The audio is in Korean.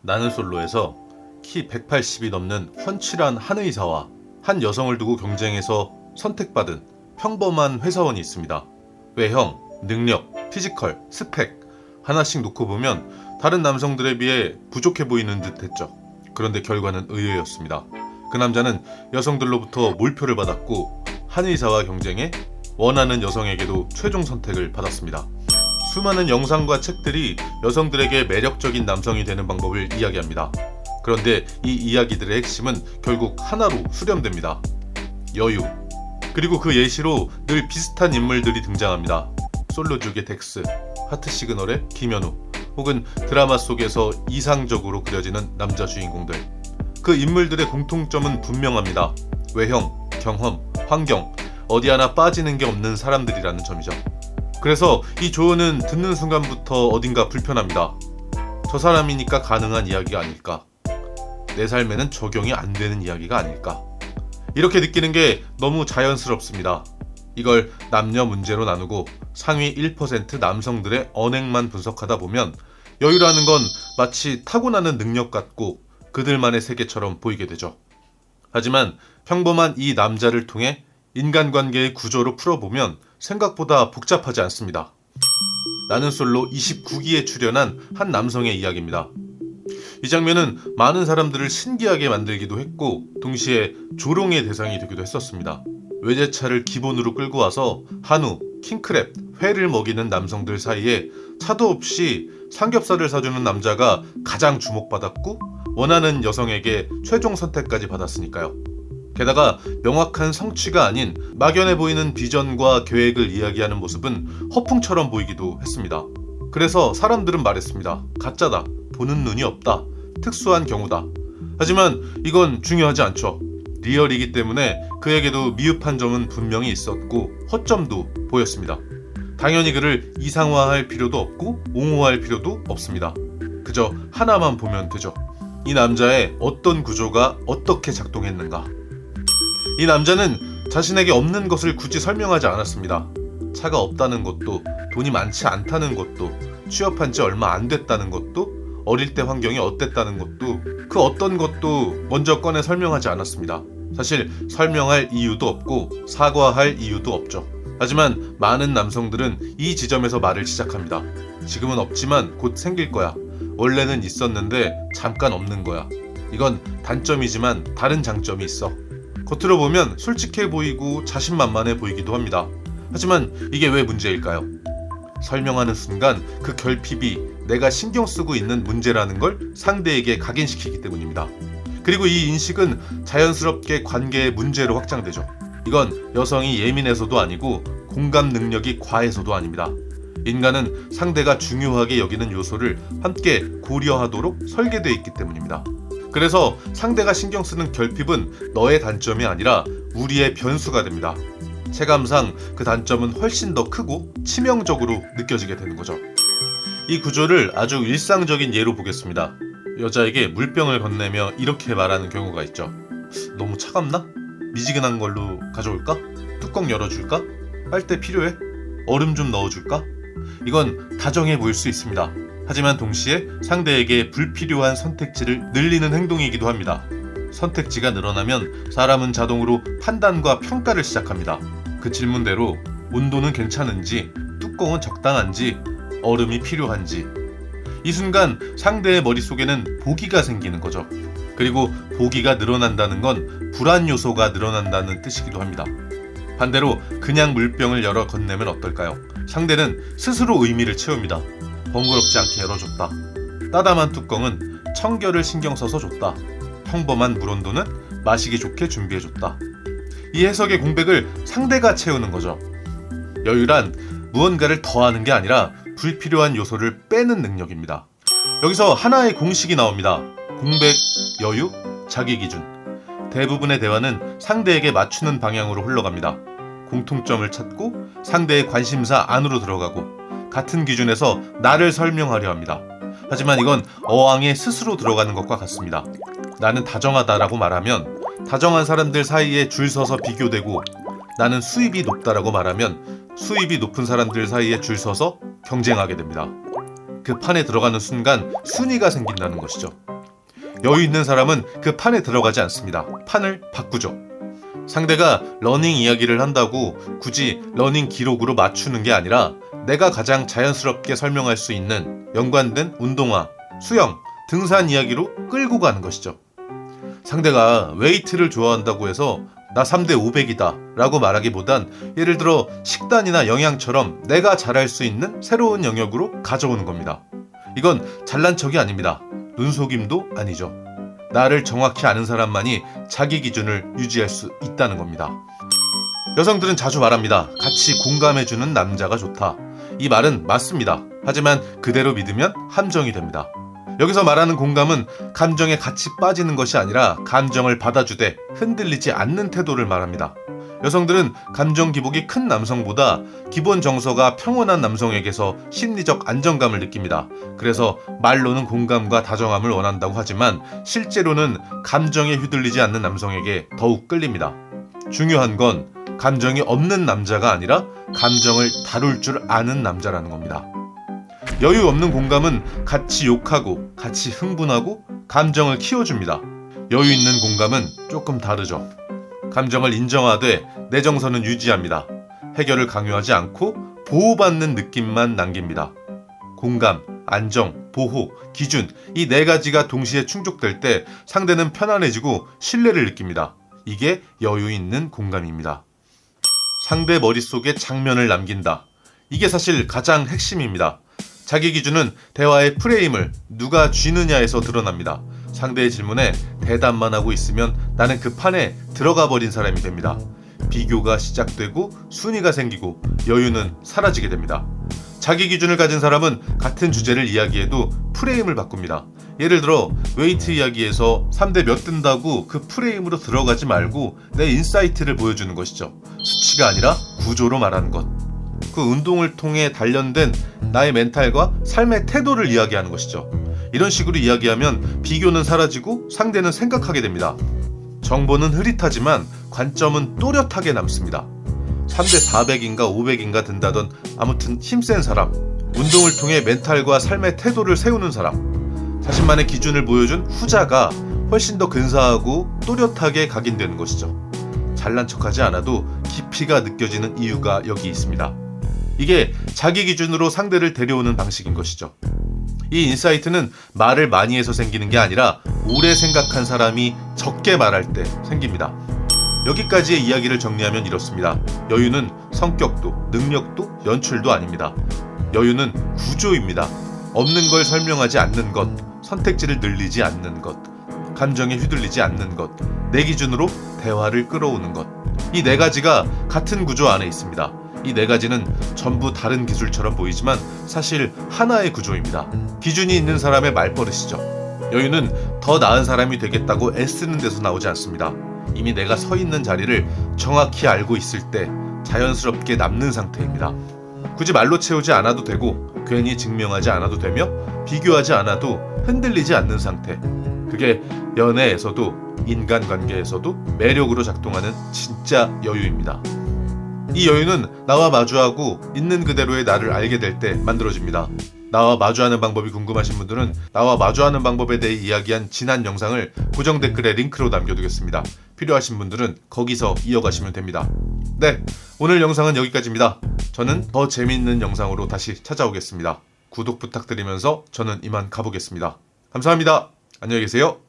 나는 솔로에서 키 180이 넘는 훤칠한 한 의사와 한 여성을 두고 경쟁해서 선택받은 평범한 회사원이 있습니다. 외형, 능력, 피지컬, 스펙 하나씩 놓고 보면 다른 남성들에 비해 부족해 보이는 듯 했죠. 그런데 결과는 의외였습니다. 그 남자는 여성들로부터 몰표를 받았고 한 의사와 경쟁해 원하는 여성에게도 최종 선택을 받았습니다. 수많은 영상과 책들이 여성들에게 매력적인 남성이 되는 방법을 이야기합니다. 그런데 이 이야기들의 핵심은 결국 하나로 수렴됩니다. 여유. 그리고 그 예시로 늘 비슷한 인물들이 등장합니다. 솔로족의 덱스, 하트 시그널의 김현우, 혹은 드라마 속에서 이상적으로 그려지는 남자 주인공들. 그 인물들의 공통점은 분명합니다. 외형, 경험, 환경, 어디 하나 빠지는 게 없는 사람들이라는 점이죠. 그래서 이 조언은 듣는 순간부터 어딘가 불편합니다. 저 사람이니까 가능한 이야기가 아닐까? 내 삶에는 적용이 안 되는 이야기가 아닐까? 이렇게 느끼는 게 너무 자연스럽습니다. 이걸 남녀 문제로 나누고 상위 1% 남성들의 언행만 분석하다 보면 여유라는 건 마치 타고나는 능력 같고 그들만의 세계처럼 보이게 되죠. 하지만 평범한 이 남자를 통해 인간관계의 구조를 풀어보면 생각보다 복잡하지 않습니다. 나는 솔로 29기에 출연한 한 남성의 이야기입니다. 이 장면은 많은 사람들을 신기하게 만들기도 했고 동시에 조롱의 대상이 되기도 했었습니다. 외제차를 기본으로 끌고 와서 한우, 킹크랩, 회를 먹이는 남성들 사이에 차도 없이 삼겹살을 사주는 남자가 가장 주목받았고 원하는 여성에게 최종 선택까지 받았으니까요. 게다가 명확한 성취가 아닌 막연해 보이는 비전과 계획을 이야기하는 모습은 허풍처럼 보이기도 했습니다. 그래서 사람들은 말했습니다. 가짜다. 보는 눈이 없다. 특수한 경우다. 하지만 이건 중요하지 않죠. 리얼이기 때문에 그에게도 미흡한 점은 분명히 있었고 허점도 보였습니다. 당연히 그를 이상화할 필요도 없고 옹호할 필요도 없습니다. 그저 하나만 보면 되죠. 이 남자의 어떤 구조가 어떻게 작동했는가. 이 남자는 자신에게 없는 것을 굳이 설명하지 않았습니다. 차가 없다는 것도, 돈이 많지 않다는 것도, 취업한 지 얼마 안 됐다는 것도, 어릴 때 환경이 어땠다는 것도, 그 어떤 것도 먼저 꺼내 설명하지 않았습니다. 사실 설명할 이유도 없고 사과할 이유도 없죠. 하지만 많은 남성들은 이 지점에서 말을 시작합니다. 지금은 없지만 곧 생길 거야. 원래는 있었는데 잠깐 없는 거야. 이건 단점이지만 다른 장점이 있어. 겉으로 보면 솔직해 보이고 자신만만해 보이기도 합니다. 하지만 이게 왜 문제일까요? 설명하는 순간 그 결핍이 내가 신경 쓰고 있는 문제라는 걸 상대에게 각인시키기 때문입니다. 그리고 이 인식은 자연스럽게 관계의 문제로 확장되죠. 이건 여성이 예민해서도 아니고 공감 능력이 과해서도 아닙니다. 인간은 상대가 중요하게 여기는 요소를 함께 고려하도록 설계되어 있기 때문입니다. 그래서 상대가 신경 쓰는 결핍은 너의 단점이 아니라 우리의 변수가 됩니다. 체감상 그 단점은 훨씬 더 크고 치명적으로 느껴지게 되는 거죠. 이 구조를 아주 일상적인 예로 보겠습니다. 여자에게 물병을 건네며 이렇게 말하는 경우가 있죠. 너무 차갑나? 미지근한 걸로 가져올까? 뚜껑 열어줄까? 빨대 필요해? 얼음 좀 넣어줄까? 이건 다정해 보일 수 있습니다. 하지만 동시에 상대에게 불필요한 선택지를 늘리는 행동이기도 합니다. 선택지가 늘어나면 사람은 자동으로 판단과 평가를 시작합니다. 그 질문대로 온도는 괜찮은지, 뚜껑은 적당한지, 얼음이 필요한지. 이 순간 상대의 머릿속에는 보기가 생기는 거죠. 그리고 보기가 늘어난다는 건 불안 요소가 늘어난다는 뜻이기도 합니다. 반대로 그냥 물병을 열어 건네면 어떨까요? 상대는 스스로 의미를 채웁니다. 번거롭지 않게 열어줬다. 따담한 뚜껑은 청결을 신경 써서 줬다. 평범한 물 온도는 마시기 좋게 준비해줬다. 이 해석의 공백을 상대가 채우는 거죠. 여유란 무언가를 더하는 게 아니라 불필요한 요소를 빼는 능력입니다. 여기서 하나의 공식이 나옵니다. 공백, 여유, 자기 기준. 대부분의 대화는 상대에게 맞추는 방향으로 흘러갑니다. 공통점을 찾고 상대의 관심사 안으로 들어가고 같은 기준에서 나를 설명하려 합니다. 하지만 이건 어항에 스스로 들어가는 것과 같습니다. 나는 다정하다라고 말하면 다정한 사람들 사이에 줄 서서 비교되고 나는 수입이 높다라고 말하면 수입이 높은 사람들 사이에 줄 서서 경쟁하게 됩니다. 그 판에 들어가는 순간 순위가 생긴다는 것이죠. 여유 있는 사람은 그 판에 들어가지 않습니다. 판을 바꾸죠. 상대가 러닝 이야기를 한다고 굳이 러닝 기록으로 맞추는 게 아니라 내가 가장 자연스럽게 설명할 수 있는 연관된 운동화, 수영, 등산 이야기로 끌고 가는 것이죠. 상대가 웨이트를 좋아한다고 해서 나 3대 500이다 라고 말하기보단 예를 들어 식단이나 영양처럼 내가 잘할 수 있는 새로운 영역으로 가져오는 겁니다. 이건 잘난 척이 아닙니다. 눈속임도 아니죠. 나를 정확히 아는 사람만이 자기 기준을 유지할 수 있다는 겁니다. 여성들은 자주 말합니다. 같이 공감해주는 남자가 좋다. 이 말은 맞습니다. 하지만 그대로 믿으면 함정이 됩니다. 여기서 말하는 공감은 감정에 같이 빠지는 것이 아니라 감정을 받아주되 흔들리지 않는 태도를 말합니다. 여성들은 감정 기복이 큰 남성보다 기본 정서가 평온한 남성에게서 심리적 안정감을 느낍니다. 그래서 말로는 공감과 다정함을 원한다고 하지만 실제로는 감정에 휘둘리지 않는 남성에게 더욱 끌립니다. 중요한 건 감정이 없는 남자가 아니라 감정을 다룰 줄 아는 남자라는 겁니다. 여유 없는 공감은 같이 욕하고 같이 흥분하고 감정을 키워줍니다. 여유 있는 공감은 조금 다르죠. 감정을 인정하되 내 정서는 유지합니다. 해결을 강요하지 않고 보호받는 느낌만 남깁니다. 공감, 안정, 보호, 기준 이 네 가지가 동시에 충족될 때 상대는 편안해지고 신뢰를 느낍니다. 이게 여유 있는 공감입니다. 상대 머릿속에 장면을 남긴다. 이게 사실 가장 핵심입니다. 자기 기준은 대화의 프레임을 누가 쥐느냐에서 드러납니다. 상대의 질문에 대답만 하고 있으면 나는 그 판에 들어가 버린 사람이 됩니다. 비교가 시작되고 순위가 생기고 여유는 사라지게 됩니다. 자기 기준을 가진 사람은 같은 주제를 이야기해도 프레임을 바꿉니다. 예를 들어 웨이트 이야기에서 3대 몇 든다고 그 프레임으로 들어가지 말고 내 인사이트를 보여주는 것이죠. 수치가 아니라 구조로 말하는 것. 그 운동을 통해 단련된 나의 멘탈과 삶의 태도를 이야기하는 것이죠. 이런 식으로 이야기하면 비교는 사라지고 상대는 생각하게 됩니다. 정보는 흐릿하지만 관점은 또렷하게 남습니다. 3대 400인가 500인가 든다던 아무튼 힘센 사람, 운동을 통해 멘탈과 삶의 태도를 세우는 사람, 자신만의 기준을 보여준 후자가 훨씬 더 근사하고 또렷하게 각인되는 것이죠. 잘난 척하지 않아도 깊이가 느껴지는 이유가 여기 있습니다. 이게 자기 기준으로 상대를 데려오는 방식인 것이죠. 이 인사이트는 말을 많이 해서 생기는 게 아니라 오래 생각한 사람이 적게 말할 때 생깁니다. 여기까지의 이야기를 정리하면 이렇습니다. 여유는 성격도, 능력도, 연출도 아닙니다. 여유는 구조입니다. 없는 걸 설명하지 않는 것, 선택지를 늘리지 않는 것, 감정에 휘둘리지 않는 것, 내 기준으로 대화를 끌어오는 것. 이 네 가지가 같은 구조 안에 있습니다. 이 네 가지는 전부 다른 기술처럼 보이지만 사실 하나의 구조입니다. 기준이 있는 사람의 말버릇이죠. 여유는 더 나은 사람이 되겠다고 애쓰는 데서 나오지 않습니다. 이미 내가 서 있는 자리를 정확히 알고 있을 때 자연스럽게 남는 상태입니다. 굳이 말로 채우지 않아도 되고 괜히 증명하지 않아도 되며 비교하지 않아도 흔들리지 않는 상태. 그게 연애에서도 인간관계에서도 매력으로 작동하는 진짜 여유입니다. 이 여유는 나와 마주하고 있는 그대로의 나를 알게 될 때 만들어집니다. 나와 마주하는 방법이 궁금하신 분들은 나와 마주하는 방법에 대해 이야기한 지난 영상을 고정 댓글에 링크로 남겨두겠습니다. 필요하신 분들은 거기서 이어가시면 됩니다. 네, 오늘 영상은 여기까지입니다. 저는 더 재미있는 영상으로 다시 찾아오겠습니다. 구독 부탁드리면서 저는 이만 가보겠습니다. 감사합니다. 안녕히 계세요.